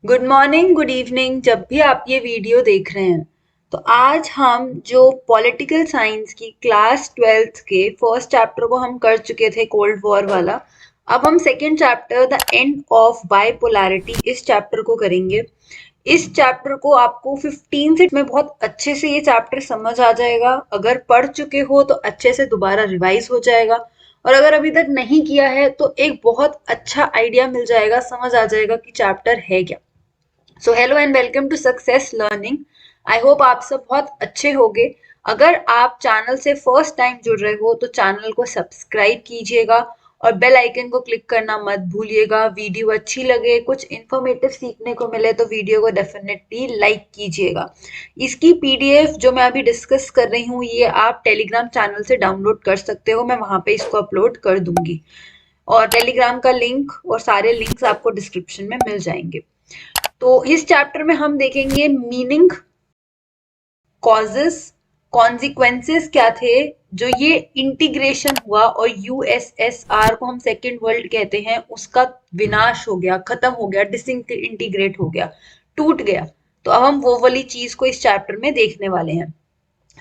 Good morning, good evening. जब भी आप ये वीडियो देख रहे हैं तो आज हम जो पॉलिटिकल साइंस की क्लास 12th के फर्स्ट चैप्टर को हम कर चुके थे, कोल्ड वॉर वाला। अब हम second chapter the end of bipolarity इस चैप्टर को करेंगे। इस चैप्टर को आपको 15 से में बहुत अच्छे से ये चैप्टर समझ आ जाएगा। अगर पढ़ चुके हो तो अच्छे से दोबारा रिवाइज हो जाएगा, और अगर अभी तक नहीं किया है तो एक बहुत अच्छा आइडिया मिल जाएगा, समझ आ जाएगा कि चैप्टर है क्या। So hello and welcome to success learning. I hope आप सब बहुत अच्छे होंगे। अगर आप चैनल से फर्स्ट टाइम जुड़ रहे हो तो चैनल को सब्सक्राइब कीजिएगा और बेल आइकन को क्लिक करना मत भूलिएगा। वीडियो अच्छी लगे, कुछ इन्फॉर्मेटिव सीखने को मिले तो वीडियो को डेफिनेटली लाइक कीजिएगा। इसकी पीडीएफ जो मैं अभी डिस्कस कर रही हूँ ये आप टेलीग्राम चैनल से डाउनलोड कर सकते हो। मैं वहां पे इसको अपलोड कर दूंगी और टेलीग्राम का लिंक और सारे लिंक्स आपको डिस्क्रिप्शन में मिल जाएंगे। तो इस चैप्टर में हम देखेंगे मीनिंग, कॉजेस, कॉन्सिक्वेंसेस क्या थे जो ये इंटीग्रेशन हुआ और यूएसएसआर को हम सेकेंड वर्ल्ड कहते हैं, उसका विनाश हो गया, खत्म हो गया, डिसइंटीग्रेट हो गया, टूट गया। तो अब हम वो वाली चीज को इस चैप्टर में देखने वाले हैं।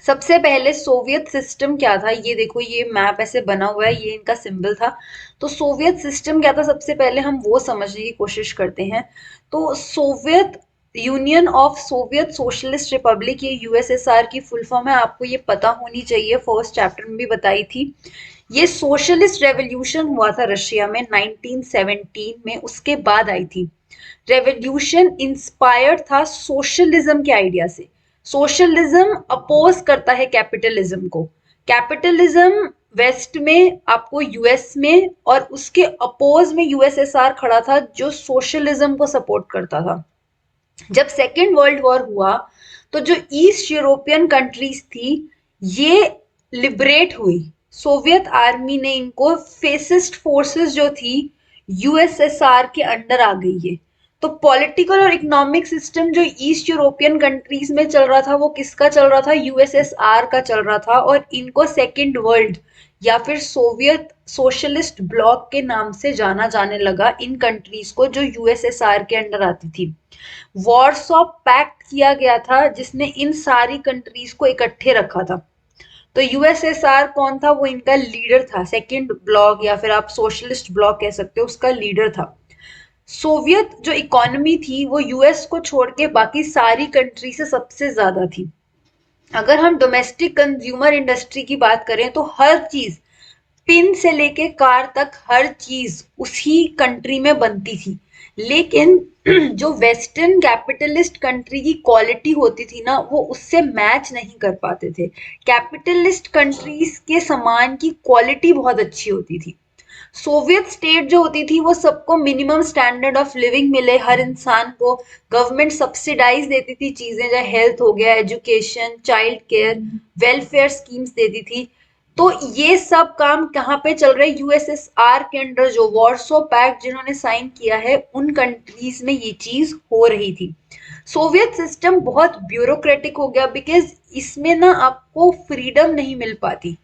सबसे पहले सोवियत सिस्टम क्या था, ये देखो ये मैप ऐसे बना हुआ है, ये इनका सिंबल था। तो सोवियत सिस्टम क्या था, सबसे पहले हम वो समझने की कोशिश करते हैं। तो Soviet union of Soviet socialist Republic, ये यूएसएसआर की फुल फॉर्म है, आपको ये पता होनी चाहिए, फर्स्ट चैप्टर में भी बताई थी। ये सोशलिस्ट रेवोल्यूशन हुआ था रशिया में 1917 में, उसके बाद आई थी। रेवोल्यूशन इंस्पायर्ड था सोशलिज्म के आइडिया से। सोशलिज्म अपोज करता है कैपिटलिज्म को। कैपिटलिज्म वेस्ट में, आपको यूएस में, और उसके अपोज में यूएसएसआर खड़ा था जो सोशलिज्म को सपोर्ट करता था। जब सेकेंड वर्ल्ड वॉर हुआ तो जो ईस्ट यूरोपियन कंट्रीज थी ये लिबरेट हुई। सोवियत आर्मी ने इनको, फेसिस्ट फोर्सेस जो थी यूएसएसआर के अंडर आ गई है। तो पॉलिटिकल और इकोनॉमिक सिस्टम जो ईस्ट यूरोपियन कंट्रीज में चल रहा था वो किसका चल रहा था, यूएसएसआर का चल रहा था। और इनको सेकेंड वर्ल्ड या फिर सोवियत सोशलिस्ट ब्लॉक के नाम से जाना जाने लगा इन कंट्रीज को जो यूएसएसआर के अंडर आती थी। वॉरसॉ पैक्ट किया गया था जिसने इन सारी कंट्रीज को इकट्ठे रखा था। तो यूएसएसआर कौन था, वो इनका लीडर था, सेकंड ब्लॉक या फिर आप सोशलिस्ट ब्लॉक कह सकते हो, उसका लीडर था। सोवियत जो इकोनॉमी थी वो यूएस को छोड़ के बाकी सारी कंट्री से सबसे ज्यादा थी। अगर हम डोमेस्टिक कंज्यूमर इंडस्ट्री की बात करें तो हर चीज, पिन से लेके कार तक हर चीज उसी कंट्री में बनती थी। लेकिन जो वेस्टर्न कैपिटलिस्ट कंट्री की क्वालिटी होती थी ना, वो उससे मैच नहीं कर पाते थे। कैपिटलिस्ट कंट्रीज के सामान की क्वालिटी बहुत अच्छी होती थी। सोवियत स्टेट जो होती थी वो सबको मिनिमम स्टैंडर्ड ऑफ लिविंग मिले, हर इंसान को। गवर्नमेंट सब्सिडाइज देती थी चीजें, जैसे हेल्थ हो गया, education, child care, welfare schemes देती थी। तो ये सब काम कहाँ पे चल रहे, यूएसएसआर के अंडर, जो वॉर्सो पैक्ट जिन्होंने साइन किया है उन कंट्रीज में ये चीज हो रही थी। सोवियत सिस्टम बहुत ब्यूरोक्रेटिक हो गया बिकॉज इसमें ना आपको फ्रीडम नहीं मिल पाती।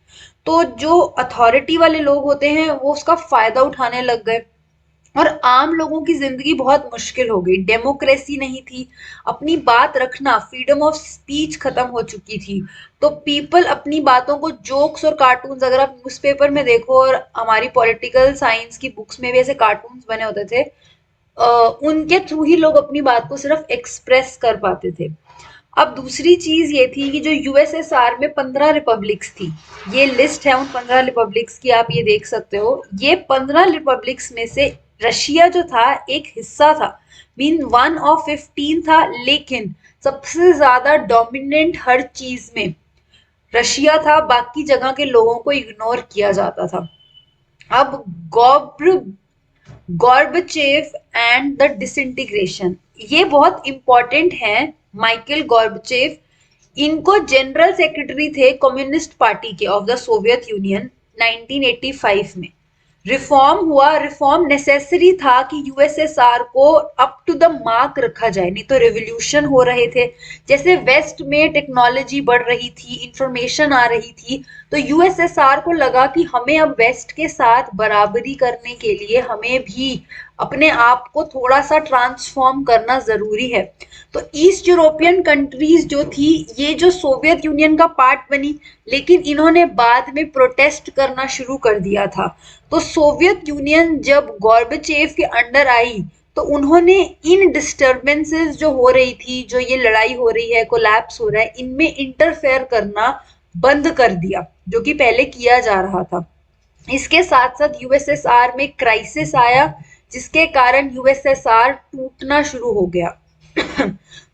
तो जो अथॉरिटी वाले लोग होते हैं वो उसका फायदा उठाने लग गए और आम लोगों की जिंदगी बहुत मुश्किल हो गई। डेमोक्रेसी नहीं थी, अपनी बात रखना, फ्रीडम ऑफ स्पीच खत्म हो चुकी थी। तो पीपल अपनी बातों को, जोक्स और कार्टून्स, अगर आप न्यूज़पेपर में देखो और हमारी पॉलिटिकल साइंस की बुक्स में भी ऐसे कार्टून्स बने होते थे, उनके थ्रू ही लोग अपनी बात को सिर्फ एक्सप्रेस कर पाते थे। अब दूसरी चीज ये थी कि जो यूएसएसआर में 15 रिपब्लिक्स थी, ये लिस्ट है उन 15 रिपब्लिक्स की, आप ये देख सकते हो। ये 15 रिपब्लिक्स में से रशिया जो था एक हिस्सा था, मीन 1 of 15 था, लेकिन सबसे ज्यादा डोमिनेंट हर चीज में रशिया था, बाकी जगह के लोगों को इग्नोर किया जाता था। अब गॉब्र गॉर्बचेव एंड द डिसइंटीग्रेशन, ये बहुत इंपॉर्टेंट है। माइकल गॉर्बचेव, इनको जनरल सेक्रेटरी थे कम्युनिस्ट पार्टी के ऑफ द सोवियत यूनियन 1985 में। रिफॉर्म हुआ, रिफॉर्म नेसेसरी था कि यूएसएसआर को अप टू द मार्क रखा जाए, नहीं तो रेवोल्यूशन हो रहे थे। जैसे वेस्ट में टेक्नोलॉजी बढ़ रही थी, इंफॉर्मेशन आ रही थी, तो यूएसएसआर को लगा कि हमें अब वेस्ट के साथ बराबरी करने के लिए हमें भी अपने आप को थोड़ा सा ट्रांसफॉर्म करना जरूरी है। तो ईस्ट यूरोपियन कंट्रीज जो थी ये जो सोवियत यूनियन का पार्ट बनी, लेकिन इन्होंने बाद में प्रोटेस्ट करना शुरू कर दिया था। तो सोवियत यूनियन जब गॉर्बेचेव के अंडर आई तो उन्होंने इन डिस्टरबेंसेस जो हो रही थी, जो ये लड़ाई हो रही है, कोलैप्स हो रहा है, इनमें इंटरफेयर करना बंद कर दिया, जो कि पहले किया जा रहा था। इसके साथ साथ यूएसएसआर में क्राइसिस आया, जिसके कारण यूएसएसआर टूटना शुरू हो गया।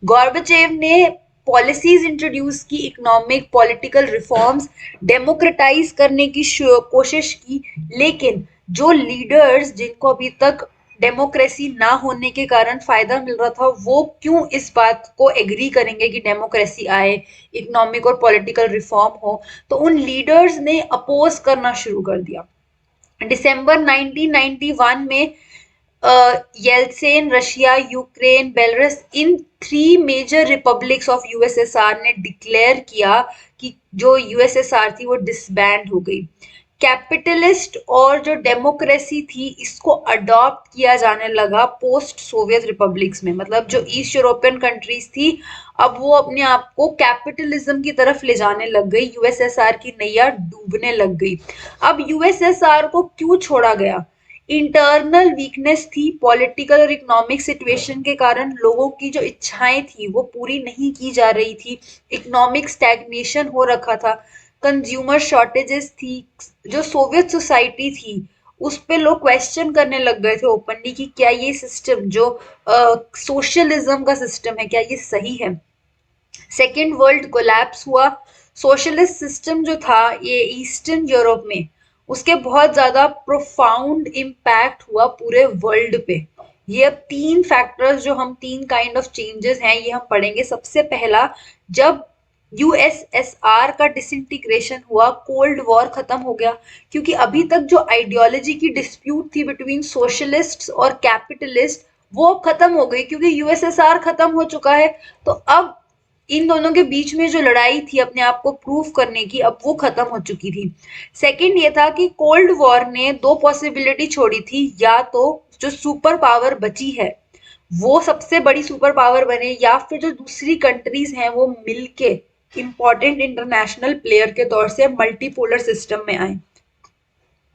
गॉर्बेचेव ने पॉलिसीज इंट्रोड्यूस की, इकोनॉमिक पॉलिटिकल रिफॉर्म्स डेमोक्रेटाइज करने की कोशिश की, लेकिन जो लीडर्स जिनको अभी तक डेमोक्रेसी ना होने के कारण फायदा मिल रहा था, वो क्यों इस बात को एग्री करेंगे कि डेमोक्रेसी आए, इकोनॉमिक और पॉलिटिकल रिफॉर्म हो। तो उन लीडर्स ने अपोज करना शुरू कर दिया। दिसंबर 1991 में Yeltsin, Russia, Ukraine, Belarus, in 3 major republics of USSR ने डिक्लेयर किया कि जो यूएसएसआर थी वो डिसबैंड हो गई। कैपिटलिस्ट और जो डेमोक्रेसी थी इसको अडॉप्ट किया जाने लगा पोस्ट सोवियत रिपब्लिक्स में। मतलब जो ईस्ट यूरोपियन कंट्रीज थी अब वो अपने आप को कैपिटलिज्म की तरफ ले जाने लग गई, यूएसएसआर की नैया डूबने लग गई। अब यूएसएसआर को क्यों छोड़ा गया? इंटरनल वीकनेस थी, पॉलिटिकल और इकोनॉमिक सिचुएशन के कारण लोगों की जो इच्छाएं थी वो पूरी नहीं की जा रही थी, इकोनॉमिक स्टैग्नेशन हो रखा था, कंज्यूमर शॉर्टेजेस थी। जो सोवियत सोसाइटी थी उस पे लोग क्वेश्चन करने लग गए थे ओपनली कि क्या ये सिस्टम जो सोशलिज्म का सिस्टम है क्या ये सही है। सेकेंड वर्ल्ड कोलैप्स हुआ। सोशलिस्ट सिस्टम जो था ये ईस्टर्न यूरोप में, उसके बहुत ज्यादा प्रोफाउंड इम्पैक्ट हुआ पूरे वर्ल्ड पे। ये अब 3 फैक्टर्स जो हम 3 काइंड ऑफ चेंजेस हैं ये हम पढ़ेंगे। सबसे पहला, जब यूएसएसआर का डिसइंटीग्रेशन हुआ, कोल्ड वॉर खत्म हो गया, क्योंकि अभी तक जो आइडियोलॉजी की डिस्प्यूट थी बिटवीन सोशलिस्ट और कैपिटलिस्ट वो खत्म हो गई, क्योंकि यूएसएसआर खत्म हो चुका है। तो अब इन दोनों के बीच में जो लड़ाई थी अपने आप को प्रूव करने की, अब वो खत्म हो चुकी थी। सेकंड ये था कि कोल्ड वॉर ने 2 पॉसिबिलिटी छोड़ी थी, या तो जो सुपर पावर बची है वो सबसे बड़ी सुपर पावर बने, या फिर जो दूसरी कंट्रीज हैं वो मिलके इंपॉर्टेंट इंटरनेशनल प्लेयर के तौर से मल्टीपोलर सिस्टम में आए।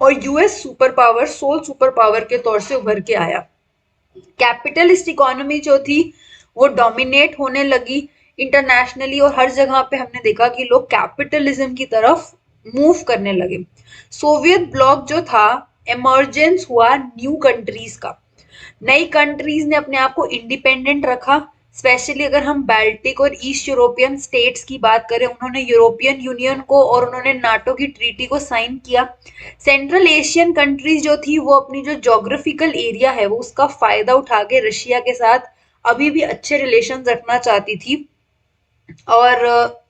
और US super power sole super power के तौर से उभर के आया। कैपिटलिस्ट इकोनॉमी जो थी वो डोमिनेट होने लगी इंटरनेशनली, और हर जगह पे हमने देखा कि लोग कैपिटलिज्म की तरफ मूव करने लगे। सोवियत ब्लॉक जो था, इमर्जेंस हुआ न्यू कंट्रीज का। नई कंट्रीज ने अपने आप को इंडिपेंडेंट रखा। स्पेशली अगर हम बाल्टिक और ईस्ट यूरोपियन स्टेट्स की बात करें, उन्होंने यूरोपियन यूनियन को और उन्होंने नाटो की ट्रीटी को साइन किया। सेंट्रल एशियन कंट्रीज जो थी वो अपनी जो ज्योग्राफिकल एरिया है वो उसका फायदा उठा के रशिया के साथ अभी भी अच्छे रिलेशन रखना चाहती थी, और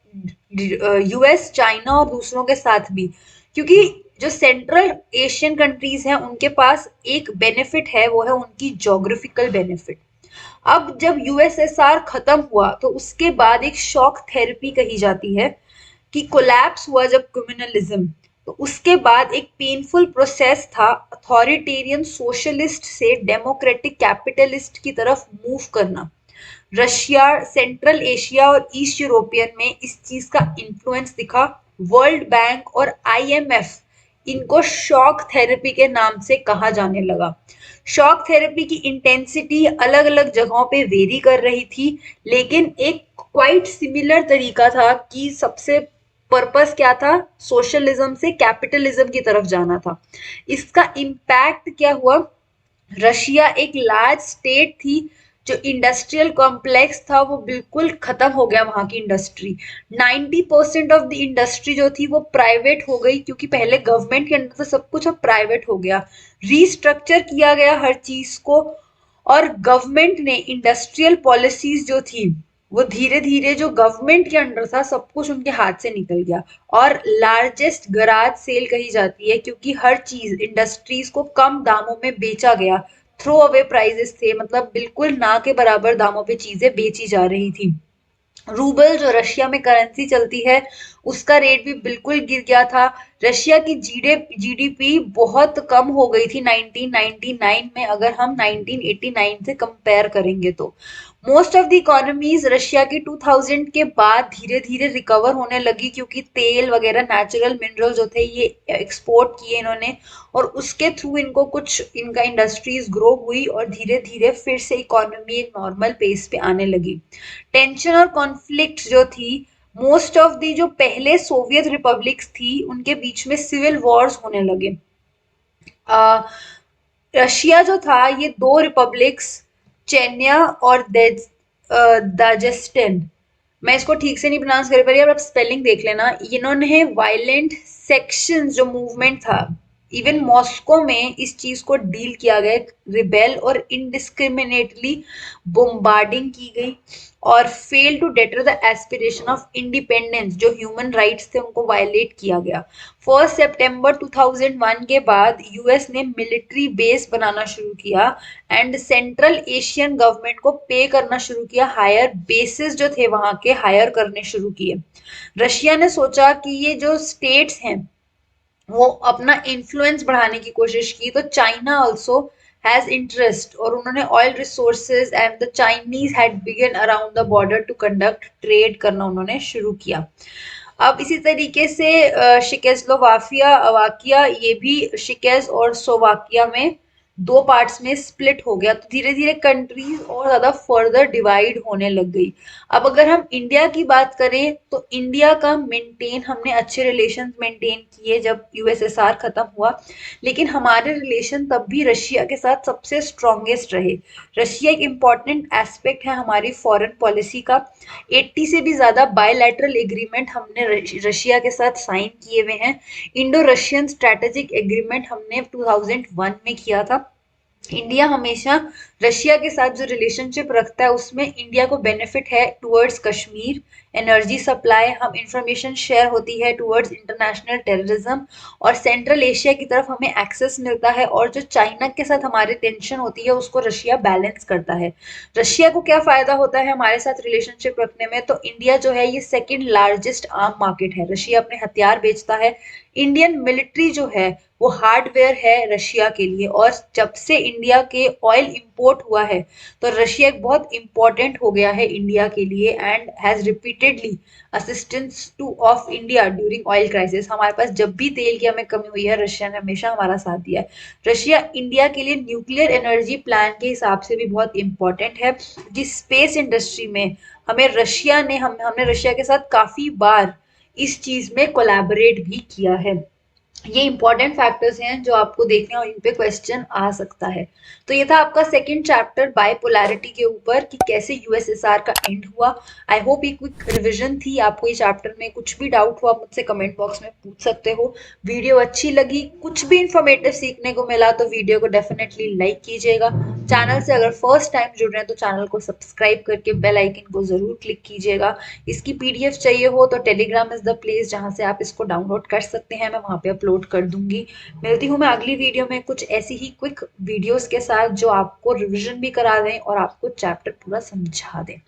यूएस, चाइना और दूसरों के साथ भी, क्योंकि जो सेंट्रल एशियन कंट्रीज हैं उनके पास एक बेनिफिट है, वो है उनकी ज्योग्राफिकल बेनिफिट। अब जब यूएसएसआर खत्म हुआ तो उसके बाद एक शॉक थेरेपी कही जाती है कि कोलैप्स हुआ जब कम्युनलिज्म, तो उसके बाद एक पेनफुल प्रोसेस था अथॉरिटेरियन सोशलिस्ट से डेमोक्रेटिक कैपिटलिस्ट की तरफ मूव करना। रशिया, सेंट्रल एशिया और ईस्ट यूरोपियन में इस चीज का इन्फ्लुएंस दिखा। वर्ल्ड बैंक और आईएमएफ इनको शॉक थेरेपी के नाम से कहा जाने लगा। शॉक थेरेपी की इंटेंसिटी अलग अलग जगहों पे वेरी कर रही थी, लेकिन एक क्वाइट सिमिलर तरीका था कि सबसे पर्पस क्या था, सोशलिज्म से कैपिटलिज्म की तरफ जाना था। इसका इम्पैक्ट क्या हुआ? रशिया एक लार्ज स्टेट थी, जो इंडस्ट्रियल कॉम्प्लेक्स था वो बिल्कुल खत्म हो गया। वहां की इंडस्ट्री 90% ऑफ द इंडस्ट्री जो थी वो प्राइवेट हो गई, क्योंकि पहले गवर्नमेंट के अंदर तो सब कुछ अब प्राइवेट हो गया। रीस्ट्रक्चर किया गया हर चीज को, और गवर्नमेंट ने इंडस्ट्रियल पॉलिसीज जो थी वो धीरे धीरे जो गवर्नमेंट के अंडर था सब कुछ उनके हाथ से निकल गया। और लार्जेस्ट गराज सेल कही जाती है, क्योंकि हर चीज इंडस्ट्रीज को कम दामों में बेचा गया। थ्रो अवे प्राइजेस थे, मतलब बिल्कुल ना के बराबर दामों पे चीजें बेची जा रही थी। रूबल जो रशिया में करेंसी चलती है उसका रेट भी बिल्कुल गिर गया था। रशिया की जीडीपी बहुत कम हो गई थी 1999 में, अगर हम 1989 से कंपेयर करेंगे तो। Most of the economies Russia की 2000 के बाद धीरे धीरे रिकवर होने लगी, क्योंकि तेल वगैरह नेचुरल मिनरल जो थे ये एक्सपोर्ट किए इन्होंने, और उसके थ्रू इनको कुछ इनका इंडस्ट्रीज ग्रो हुई और धीरे धीरे फिर से इकोनॉमी एक नॉर्मल पेस पे आने लगी। टेंशन और कॉन्फ्लिक्ट जो थी, मोस्ट ऑफ दी जो पहले सोवियत रिपब्लिक्स थी उनके बीच में सिविल वॉर्स होने लगे। आ, रशिया जो था ये दो रिपब्लिक्स, चेन्या और दाजेस्टन, मैं इसको ठीक से नहीं प्रोनाउंस कर पा रही, अब स्पेलिंग देख लेना। इन्होंने वायलेंट सेक्शन जो मूवमेंट था, इवन मॉस्को में इस चीज को डील किया गया, रिबेल और इनडिस्क्रिमिनेटली बोम्बार्डिंग की गई, और fail to deter the aspiration of independence, जो ह्यूमन राइट्स थे उनको वायलेट किया गया। 1 सितंबर 2001 के बाद यूएस ने मिलिट्री बेस बनाना शुरू किया एंड सेंट्रल एशियन गवर्नमेंट को पे करना शुरू किया, हायर बेसिस जो थे वहां के हायर करने शुरू किए। रशिया ने सोचा कि ये जो स्टेट्स हैं वो अपना इन्फ्लुएंस बढ़ाने की कोशिश की, तो चाइना ऑल्सो हैज इंटरेस्ट, और उन्होंने oil resources and the Chinese had begun around the border to conduct trade करना उन्होंने शुरू किया। अब इसी तरीके से शिकेस्लोवाफिया वाकिया, ये भी शिकेज और सोवाकिया में दो पार्ट्स में स्प्लिट हो गया, तो धीरे धीरे कंट्रीज और ज्यादा फर्दर डिवाइड होने लग गई। अब अगर हम इंडिया की बात करें तो इंडिया का मेंटेन, हमने अच्छे रिलेशन मेंटेन किए जब यूएसएसआर खत्म हुआ, लेकिन हमारे रिलेशन तब भी रशिया के साथ सबसे स्ट्रॉन्गेस्ट रहे। रशिया एक इम्पॉर्टेंट एस्पेक्ट है हमारी फॉरेन पॉलिसी का। 80 से भी ज्यादा बायलैटरल एग्रीमेंट हमने रशिया के साथ साइन किए हुए हैं। इंडो रशियन स्ट्रेटेजिक एग्रीमेंट हमने 2001 में किया था। इंडिया हमेशा रशिया के साथ जो रिलेशनशिप रखता है उसमें इंडिया को बेनिफिट है टुवर्ड्स कश्मीर, एनर्जी सप्लाई, हम इंफॉर्मेशन शेयर होती है टुवर्ड्स इंटरनेशनल टेररिज्म, और सेंट्रल एशिया की तरफ हमें एक्सेस मिलता है, और जो चाइना के साथ हमारी टेंशन होती है उसको रशिया बैलेंस करता है। रशिया को क्या फायदा होता है हमारे साथ रिलेशनशिप रखने में, तो इंडिया जो है ये सेकेंड लार्जेस्ट आर्म मार्केट है, रशिया अपने हथियार बेचता है। इंडियन मिलिट्री जो है वो हार्डवेयर है रशिया के लिए, और जब से इंडिया के ऑयल इंपोर्ट हुआ है तो रशिया एक बहुत इंपॉर्टेंट हो गया है इंडिया के लिए, and has repeatedly assistance two of India during oil crisis. हमारे पास जब भी तेल की हमें कमी हुई है रशिया ने हमेशा हमारा साथ दिया है। रशिया इंडिया के लिए न्यूक्लियर एनर्जी प्लान के हिसाब से भी बहुत इंपॉर्टेंट है। जिस स्पेस इंडस्ट्री में हमें रशिया ने हमने रशिया के साथ काफी बार इस चीज में कोलैबोरेट भी किया है। ये इंपॉर्टेंट फैक्टर्स हैं जो आपको देखने और इन पे क्वेश्चन आ सकता है। तो ये था आपका सेकंड चैप्टर बाइपोलैरिटी के ऊपर कि कैसे यूएसएसआर का एंड हुआ। आई होप ये क्विक रिवीजन थी। आपको ये चैप्टर में कुछ भी डाउट हुआ मुझसे कमेंट बॉक्स में पूछ सकते हो। वीडियो अच्छी लगी, कुछ भी इंफॉर्मेटिव सीखने को मिला तो वीडियो को डेफिनेटली लाइक कीजिएगा। चैनल से अगर फर्स्ट टाइम जुड़ रहे हैं तो चैनल को सब्सक्राइब करके बेल आइकन को जरूर क्लिक कीजिएगा। इसकी पीडीएफ चाहिए हो तो टेलीग्राम इज द प्लेस जहां से आप इसको डाउनलोड कर सकते हैं, मैं वहां पे अपलोड कर दूंगी। मिलती हूँ मैं अगली वीडियो में कुछ ऐसी ही क्विक वीडियोस के साथ जो आपको रिवीजन भी करा दें और आपको चैप्टर पूरा समझा दें।